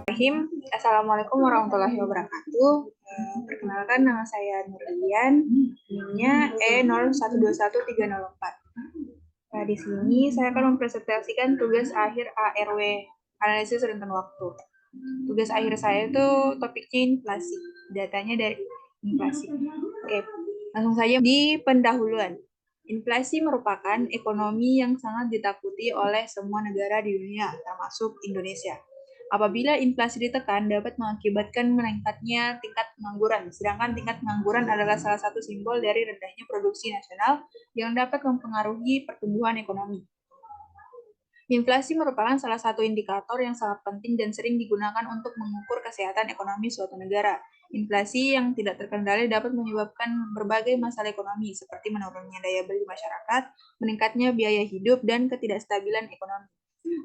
Assalamualaikum warahmatullahi wabarakatuh. Perkenalkan, nama saya Nurlian, NIM-nya E01213004. Nah, di sini saya akan mempresentasikan tugas akhir ARW, analisis rentan waktu. Tugas akhir saya itu topiknya inflasi, datanya dari inflasi. Oke, langsung saja di pendahuluan. Inflasi merupakan ekonomi yang sangat ditakuti oleh semua negara di dunia, termasuk Indonesia. Apabila inflasi ditekan, dapat mengakibatkan meningkatnya tingkat pengangguran, sedangkan tingkat pengangguran adalah salah satu simbol dari rendahnya produksi nasional yang dapat mempengaruhi pertumbuhan ekonomi. Inflasi merupakan salah satu indikator yang sangat penting dan sering digunakan untuk mengukur kesehatan ekonomi suatu negara. Inflasi yang tidak terkendali dapat menyebabkan berbagai masalah ekonomi, seperti menurunnya daya beli masyarakat, meningkatnya biaya hidup, dan ketidakstabilan ekonomi.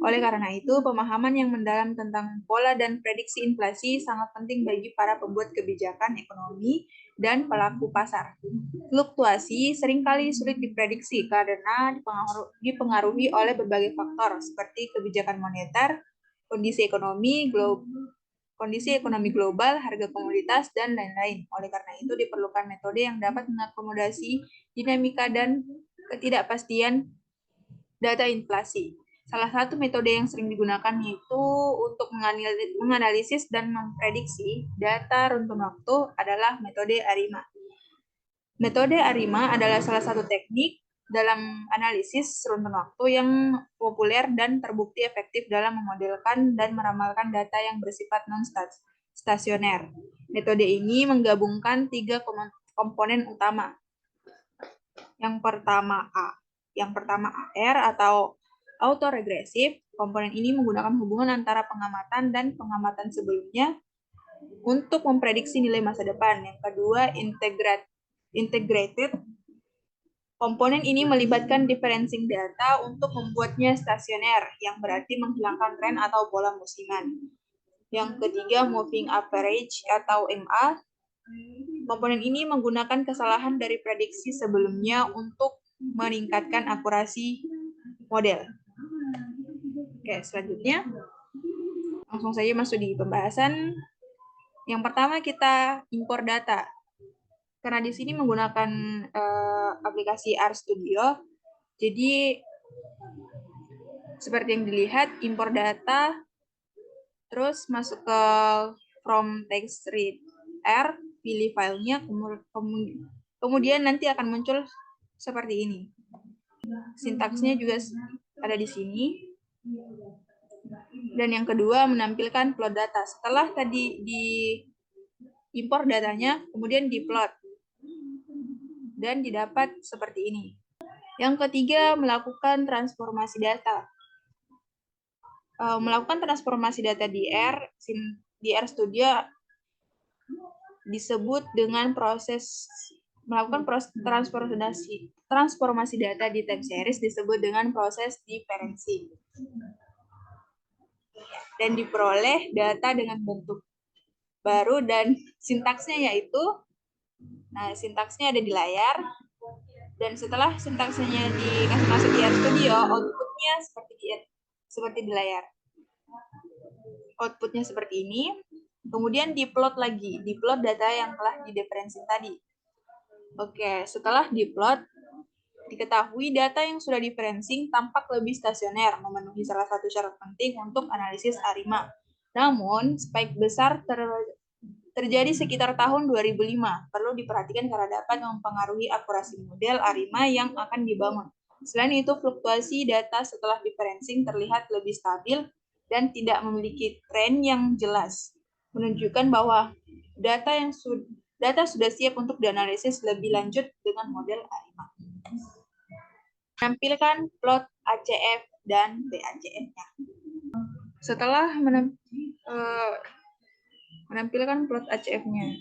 Oleh karena itu, pemahaman yang mendalam tentang pola dan prediksi inflasi sangat penting bagi para pembuat kebijakan ekonomi dan pelaku pasar. Fluktuasi seringkali sulit diprediksi karena dipengaruhi oleh berbagai faktor seperti kebijakan moneter, kondisi ekonomi global, harga komoditas, dan lain-lain. Oleh karena itu, diperlukan metode yang dapat mengakomodasi dinamika dan ketidakpastian data inflasi. Salah satu metode yang sering digunakan yaitu untuk menganalisis dan memprediksi data runtun waktu adalah metode ARIMA. Metode ARIMA adalah salah satu teknik dalam analisis runtun waktu yang populer dan terbukti efektif dalam memodelkan dan meramalkan data yang bersifat non-stasioner. Metode ini menggabungkan 3 komponen utama. Yang pertama AR atau autoregresif. Komponen ini menggunakan hubungan antara pengamatan dan pengamatan sebelumnya untuk memprediksi nilai masa depan. Yang kedua, integrated. Komponen ini melibatkan differencing data untuk membuatnya stasioner, yang berarti menghilangkan tren atau pola musiman. Yang ketiga, moving average atau MA. Komponen ini menggunakan kesalahan dari prediksi sebelumnya untuk meningkatkan akurasi model. Oke, selanjutnya langsung saja masuk di pembahasan. Yang pertama kita impor data. Karena di sini menggunakan aplikasi RStudio, jadi seperti yang dilihat, impor data, terus masuk ke from text read R, pilih filenya, kemudian nanti akan muncul seperti ini. Sintaksnya juga ada di sini. Dan yang kedua, menampilkan plot data. Setelah tadi diimpor datanya, kemudian diplot. Dan didapat seperti ini. Yang ketiga, melakukan transformasi data. Melakukan transformasi data di RStudio disebut dengan melakukan proses transformasi data di time series disebut dengan proses diferensi. Dan diperoleh data dengan bentuk baru dan sintaksnya yaitu, sintaksnya ada di layar, dan setelah sintaksnya dikasih masuk di RStudio, outputnya seperti di layar. Outputnya seperti ini, kemudian diplot lagi, diplot data yang telah didiferensi tadi. Oke, setelah diplot, diketahui data yang sudah diferencing tampak lebih stasioner, memenuhi salah satu syarat penting untuk analisis ARIMA. Namun, spike besar terjadi sekitar tahun 2005. Perlu diperhatikan karena dapat mempengaruhi akurasi model ARIMA yang akan dibangun. Selain itu, fluktuasi data setelah diferencing terlihat lebih stabil dan tidak memiliki tren yang jelas, menunjukkan bahwa data sudah siap untuk dianalisis lebih lanjut dengan model ARIMA. Menampilkan plot ACF dan BACF-nya. Setelah menampilkan plot ACF-nya,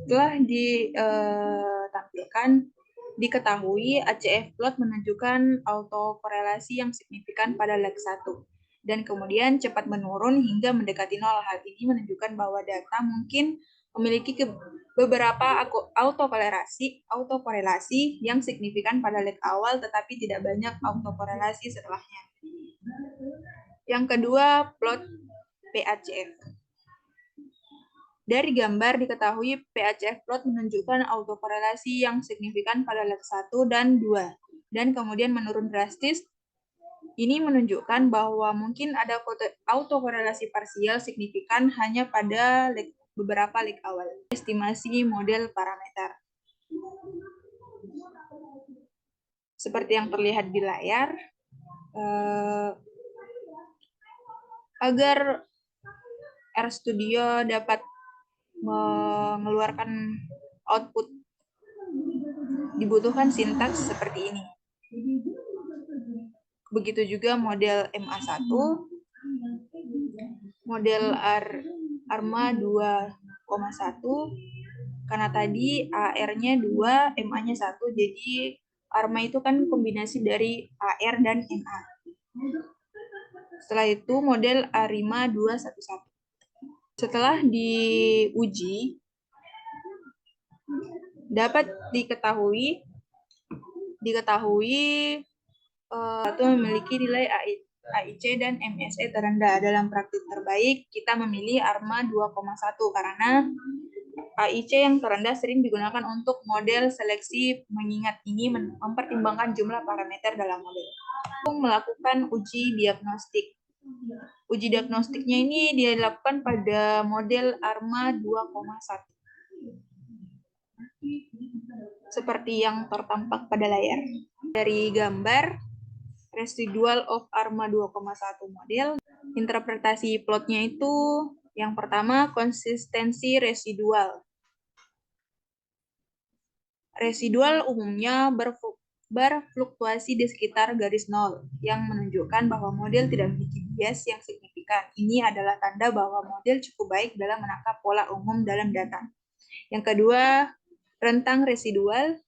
setelah ditampilkan, diketahui ACF plot menunjukkan autokorelasi yang signifikan pada leg 1 dan kemudian cepat menurun hingga mendekati 0. Hal ini menunjukkan bahwa data mungkin memiliki beberapa autokorelasi yang signifikan pada leg awal tetapi tidak banyak autokorelasi setelahnya. Yang kedua, plot PACF. Dari gambar diketahui PACF plot menunjukkan autokorelasi yang signifikan pada leg 1 dan 2, dan kemudian menurun drastis. Ini menunjukkan bahwa mungkin ada autokorelasi parsial signifikan hanya pada beberapa leg awal. Estimasi model parameter. Seperti yang terlihat di layar, agar RStudio dapat mengeluarkan output, dibutuhkan sintaks seperti ini. Begitu juga model MA1, model ARMA 2,1, karena tadi AR-nya 2, MA-nya 1, jadi ARMA itu kan kombinasi dari AR dan MA. Setelah itu model ARIMA 211. Setelah diuji, dapat diketahui itu memiliki nilai AIC dan MSE terendah. Dalam praktik terbaik, kita memilih ARMA 2,1 karena AIC yang terendah sering digunakan untuk model seleksi, mengingat ini mempertimbangkan jumlah parameter dalam model. Melakukan uji diagnostik. Uji diagnostiknya ini dilakukan pada model ARMA 2,1. Seperti yang tertampak pada layar. Dari gambar residual of ARMA 2,1 model, interpretasi plotnya itu yang pertama konsistensi residual. Residual umumnya berfluktuasi di sekitar garis nol, yang menunjukkan bahwa model tidak memiliki bias yang signifikan. Ini adalah tanda bahwa model cukup baik dalam menangkap pola umum dalam data. Yang kedua, rentang residual.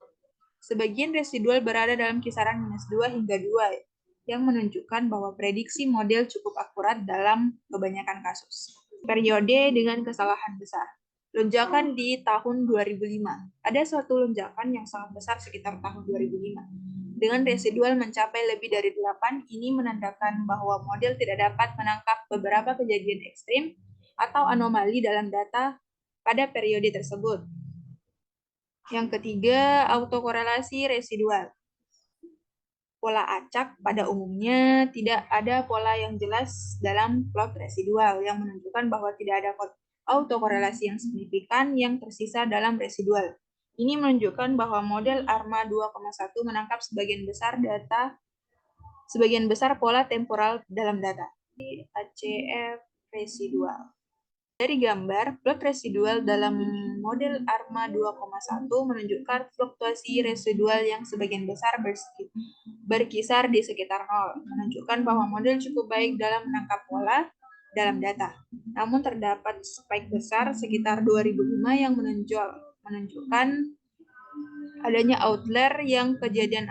Sebagian residual berada dalam kisaran -2 hingga 2, yang menunjukkan bahwa prediksi model cukup akurat dalam kebanyakan kasus. Periode dengan kesalahan besar. Lonjakan di tahun 2005. Ada suatu lonjakan yang sangat besar sekitar tahun 2005. Dengan residual mencapai lebih dari 8, ini menandakan bahwa model tidak dapat menangkap beberapa kejadian ekstrim atau anomali dalam data pada periode tersebut. Yang ketiga, autokorelasi residual. Pola acak pada umumnya tidak ada pola yang jelas dalam plot residual, yang menunjukkan bahwa tidak ada autokorelasi yang signifikan yang tersisa dalam residual. Ini menunjukkan bahwa model ARMA 2,1 menangkap sebagian besar pola temporal dalam data. ACF residual. Dari gambar, plot residual dalam model ARMA 2,1 menunjukkan fluktuasi residual yang sebagian besar berkisar di sekitar 0, menunjukkan bahwa model cukup baik dalam menangkap pola dalam data. Namun terdapat spike besar sekitar 2005 yang menunjukkan adanya outlier yang kejadian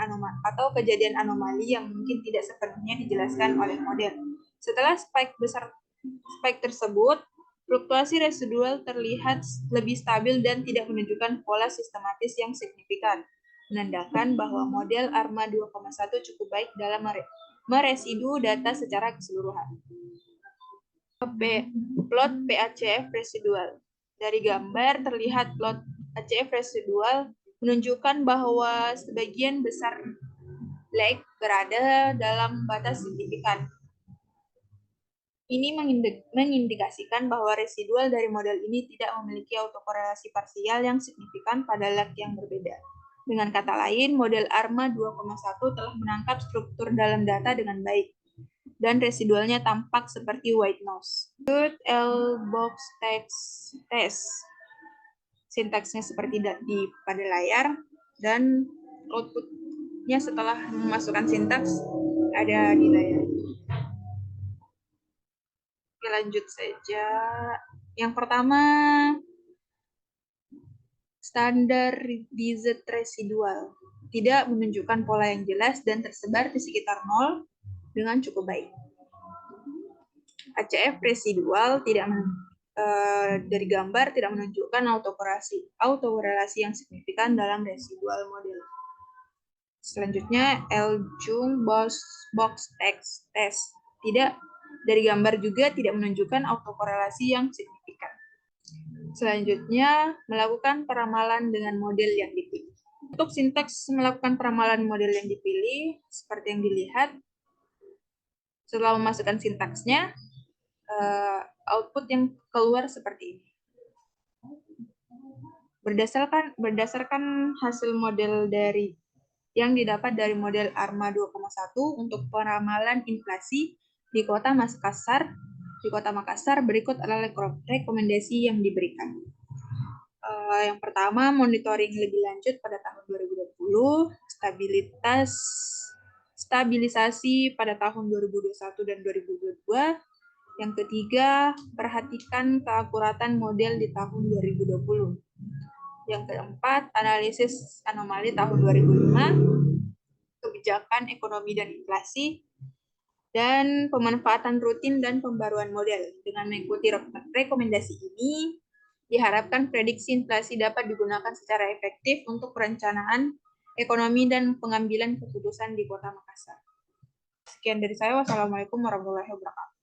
anomali yang mungkin tidak sepenuhnya dijelaskan oleh model. Setelah spike tersebut, fluktuasi residual terlihat lebih stabil dan tidak menunjukkan pola sistematis yang signifikan, menandakan bahwa model ARMA 2,1 cukup baik dalam meresidu data secara keseluruhan. Plot PACF residual. Dari gambar terlihat plot ACF residual menunjukkan bahwa sebagian besar leg berada dalam batas signifikan. Ini mengindikasikan bahwa residual dari model ini tidak memiliki autokorelasi parsial yang signifikan pada leg yang berbeda. Dengan kata lain, model ARMA 2,1 telah menangkap struktur dalam data dengan baik, dan residualnya tampak seperti white noise. L-box test. Sintaksnya seperti pada layar, dan outputnya setelah memasukkan sintaks ada di layar. Oke, lanjut saja. Yang pertama, standardized residual. Tidak menunjukkan pola yang jelas dan tersebar di sekitar 0 dengan cukup baik. ACF residual dari gambar tidak menunjukkan autokorelasi yang signifikan dalam residual model. Selanjutnya, L-Jung box test. Dari gambar juga tidak menunjukkan autokorelasi yang signifikan. Selanjutnya, melakukan peramalan dengan model yang dipilih. Untuk sintaks melakukan peramalan model yang dipilih, seperti yang dilihat, setelah memasukkan sintaksnya, output yang keluar seperti ini. Berdasarkan hasil model yang didapat dari model ARMA 2,1 untuk peramalan inflasi di Kota Makassar, berikut adalah rekomendasi yang diberikan. Yang pertama, monitoring lebih lanjut pada tahun 2020, stabilisasi pada tahun 2021 dan 2022. Yang ketiga, perhatikan keakuratan model di tahun 2020. Yang keempat, analisis anomali tahun 2005, kebijakan ekonomi dan inflasi, dan pemanfaatan rutin dan pembaruan model. Dengan mengikuti rekomendasi ini, diharapkan prediksi inflasi dapat digunakan secara efektif untuk perencanaan ekonomi dan pengambilan keputusan di Kota Makassar. Sekian dari saya. Wassalamualaikum warahmatullahi wabarakatuh.